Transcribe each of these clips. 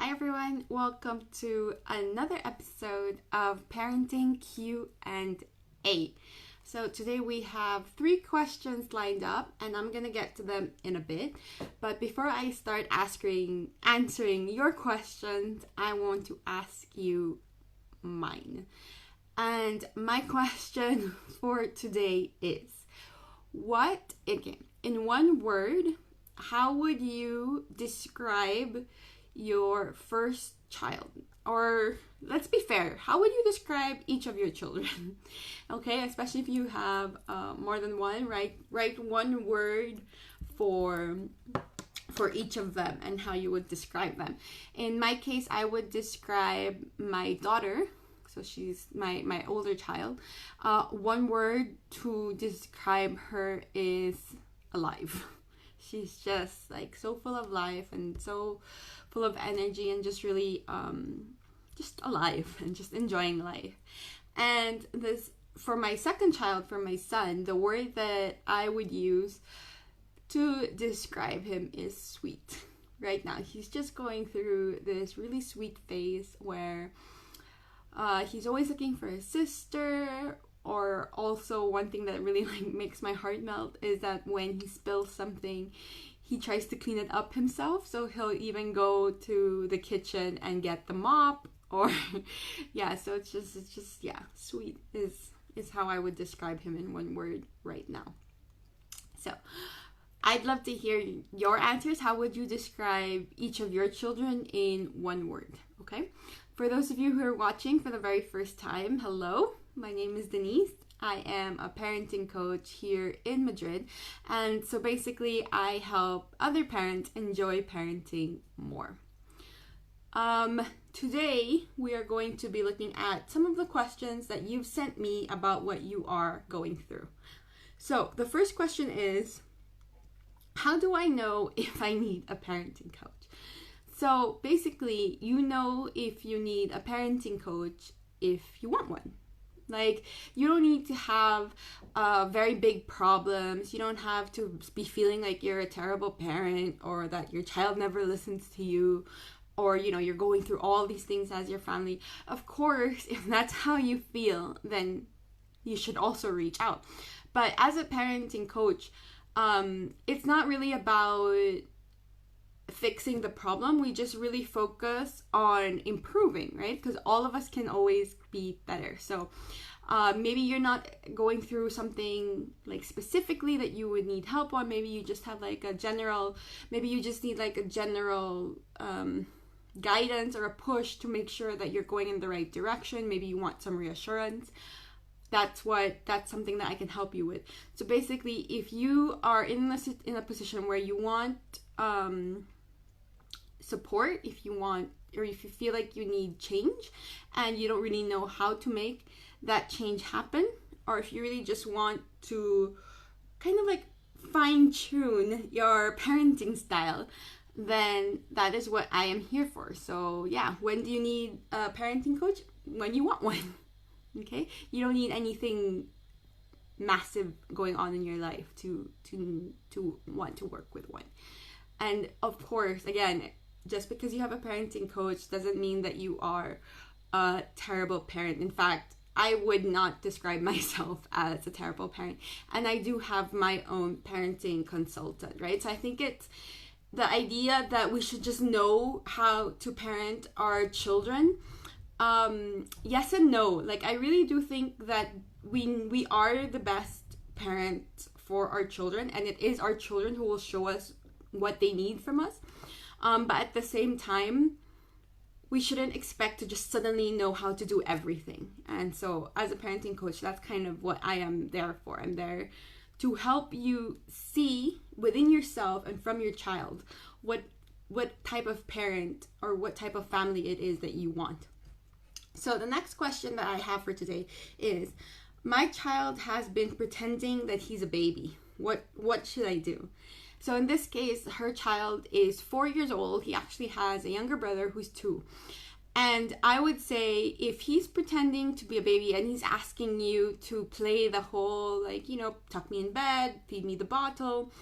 Hi everyone, welcome to another episode of Parenting Q&A. So today we have 3 questions lined up and I'm going to get to them in a bit. But before I start answering your questions, I want to ask you mine. And my question for today is, in one word, how would you describe your first child? Or let's be fair, how would you describe each of your children? Okay, especially if you have more than one, write one word for each of them and how you would describe them. In my case, I would describe my daughter, so she's my older child. One word to describe her is alive. She's just like so full of life and so full of energy and just really just alive and just enjoying life. And this, for my second child, for my son, the word that I would use to describe him is sweet. Right now, he's just going through this really sweet phase where he's always looking for a sister. Or also one thing that really makes my heart melt is that when he spills something, he tries to clean it up himself. So he'll even go to the kitchen and get the mop. Or so it's just sweet is how I would describe him in one word right now. So I'd love to hear your answers. How would you describe each of your children in one word? Okay. For those of you who are watching for the very first time, hello. My name is Denise. I am a parenting coach here in Madrid. And so basically, I help other parents enjoy parenting more. Today, we are going to be looking at some of the questions that you've sent me about what you are going through. So the first question is, how do I know if I need a parenting coach? So basically, you know if you need a parenting coach if you want one. Like, you don't need to have very big problems. You don't have to be feeling like you're a terrible parent or that your child never listens to you or, you're going through all these things as your family. Of course, if that's how you feel, then you should also reach out. But as a parenting coach, it's not really about fixing the problem. We just really focus on improving, right? Because all of us can always be better. So maybe you're not going through something like specifically that you would need help on. Maybe you just have like a general guidance or a push to make sure that you're going in the right direction. Maybe you want some reassurance. That's something that I can help you with. So basically, if you are in a position where you want support, if you feel like you need change and you don't really know how to make that change happen, or if you really just want to kind of like fine-tune your parenting style, then that is what I am here for. So when do you need a parenting coach? When you want one. Okay, you don't need anything massive going on in your life to want to work with one. And of course, again, just because you have a parenting coach doesn't mean that you are a terrible parent. In fact, I would not describe myself as a terrible parent. And I do have my own parenting consultant, right? So I think it's the idea that we should just know how to parent our children. Yes and no. Like, I really do think that we are the best parent for our children, and it is our children who will show us what they need from us. But at the same time, we shouldn't expect to just suddenly know how to do everything. And so as a parenting coach, that's kind of what I am there for. I'm there to help you see within yourself and from your child what type of parent or what type of family it is that you want. So the next question that I have for today is, my child has been pretending that he's a baby. What should I do? So in this case, her child is 4 years old. He actually has a younger brother who's 2. And I would say, if he's pretending to be a baby and he's asking you to play the whole, tuck me in bed, feed me the bottle,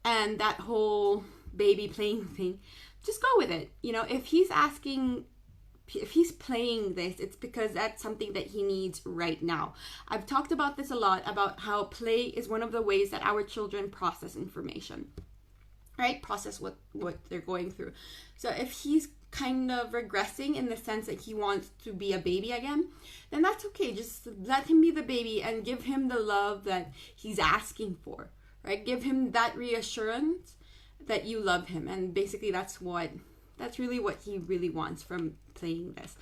and that whole baby playing thing, just go with it. You know, if he's playing this, it's because that's something that he needs right now. I've talked about this a lot, about how play is one of the ways that our children process information, right? Process what they're going through. So if he's kind of regressing in the sense that he wants to be a baby again, then that's okay. Just let him be the baby and give him the love that he's asking for, right? Give him that reassurance that you love him. And basically that's really what he really wants from playing this.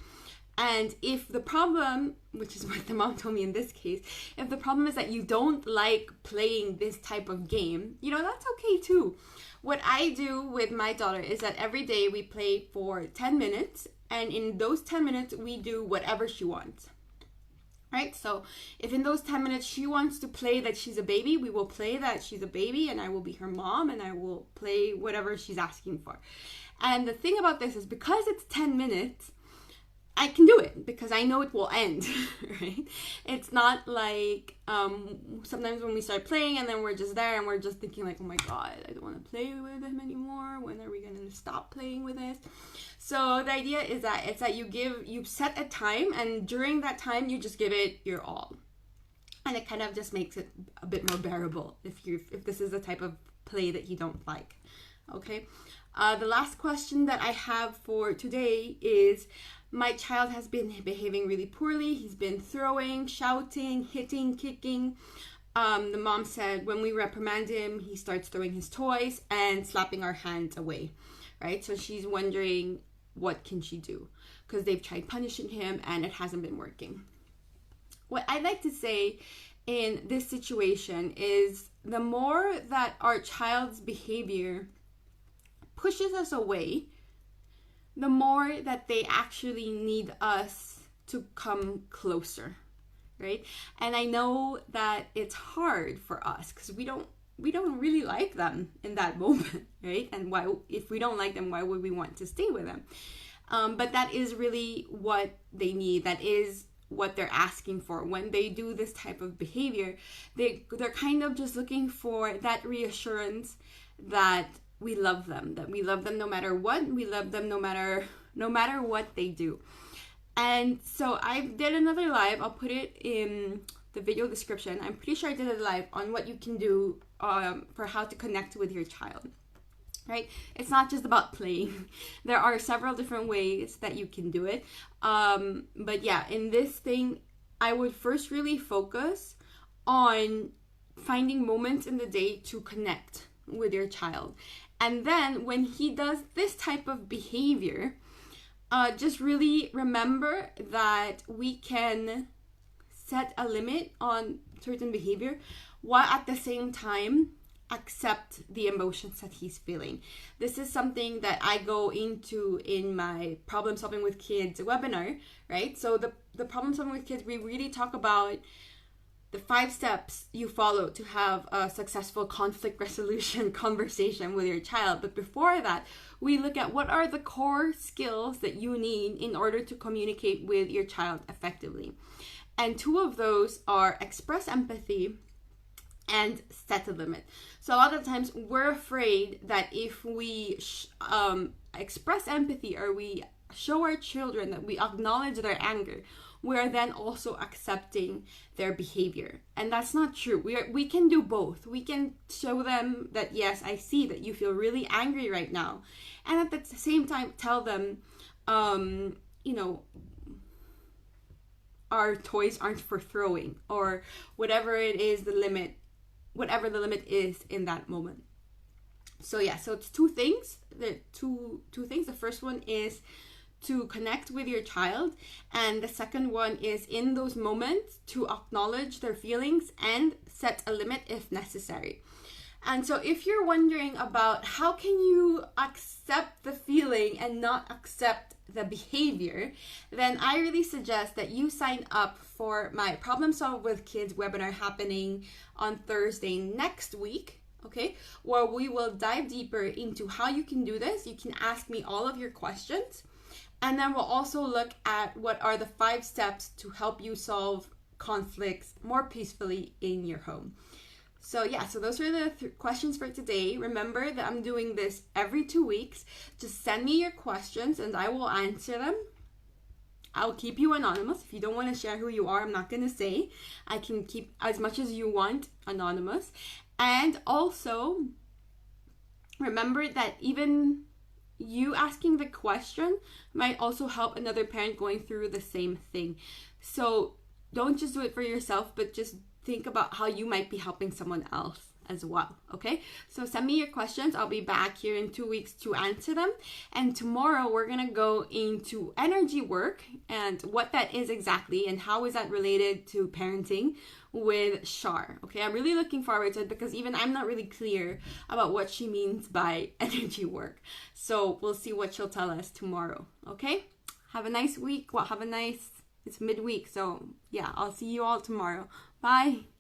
And if the problem, which is what the mom told me in this case, if the problem is that you don't like playing this type of game, you know, that's okay too. What I do with my daughter is that every day we play for 10 minutes, and in those 10 minutes we do whatever she wants. Right? So if in those 10 minutes she wants to play that she's a baby, we will play that she's a baby, and I will be her mom, and I will play whatever she's asking for. And the thing about this is, because it's 10 minutes, I can do it because I know it will end, right? It's not like sometimes when we start playing and then we're just there and we're just thinking like, oh my God, I don't want to play with him anymore. When are we going to stop playing with this? So the idea is that it's that you set a time, and during that time you just give it your all. And it kind of just makes it a bit more bearable if this is the type of play that you don't like. Okay. The last question that I have for today is, my child has been behaving really poorly. He's been throwing, shouting, hitting, kicking. The mom said when we reprimand him, he starts throwing his toys and slapping our hands away, right? So she's wondering, what can she do? Because they've tried punishing him and it hasn't been working. What I'd like to say in this situation is, the more that our child's behavior pushes us away, the more that they actually need us to come closer, right? And I know that it's hard for us because we don't really like them in that moment, right? And why, if we don't like them, why would we want to stay with them? But that is really what they need. That is what they're asking for. When they do this type of behavior, they're kind of just looking for that reassurance that we love them no matter what. We love them no matter what they do. And so I did another live. I'll put it in the video description. I'm pretty sure I did a live on what you can do for how to connect with your child. Right? It's not just about playing. There are several different ways that you can do it. But yeah, in this thing, I would first really focus on finding moments in the day to connect with your child. And then when he does this type of behavior, just really remember that we can set a limit on certain behavior while at the same time accept the emotions that he's feeling. This is something that I go into in my Problem Solving with Kids webinar, right? So the Problem Solving with Kids, we really talk about the 5 steps you follow to have a successful conflict resolution conversation with your child. But before that, we look at what are the core skills that you need in order to communicate with your child effectively. And 2 of those are express empathy and set a limit. So a lot of times we're afraid that if we express empathy, or we show our children that we acknowledge their anger, we are then also accepting their behavior. And that's not true. We can do both. We can show them that, yes, I see that you feel really angry right now. And at the same time, tell them, our toys aren't for throwing, or whatever it is, whatever the limit is in that moment. So yeah, so it's 2 things. Two things. The first one is to connect with your child, and the second one is, in those moments, to acknowledge their feelings and set a limit if necessary. And so if you're wondering about how can you accept the feeling and not accept the behavior, then I really suggest that you sign up for my Problem Solve with Kids webinar happening on Thursday next week, okay, where we will dive deeper into how you can do this. You can ask me all of your questions. And then we'll also look at what are the 5 steps to help you solve conflicts more peacefully in your home. So yeah, so those are the questions for today. Remember that I'm doing this every 2 weeks. Just send me your questions and I will answer them. I'll keep you anonymous. If you don't want to share who you are, I'm not going to say. I can keep as much as you want anonymous. And also, remember that even you asking the question might also help another parent going through the same thing. So don't just do it for yourself, but just think about how you might be helping someone else as well, okay? So send me your questions. I'll be back here in 2 weeks to answer them. And tomorrow we're gonna go into energy work and what that is exactly and how is that related to parenting with Shar, okay? I'm really looking forward to it because even I'm not really clear about what she means by energy work. So we'll see what she'll tell us tomorrow, okay? Have a nice week. Well, it's midweek, so yeah, I'll see you all tomorrow. Bye.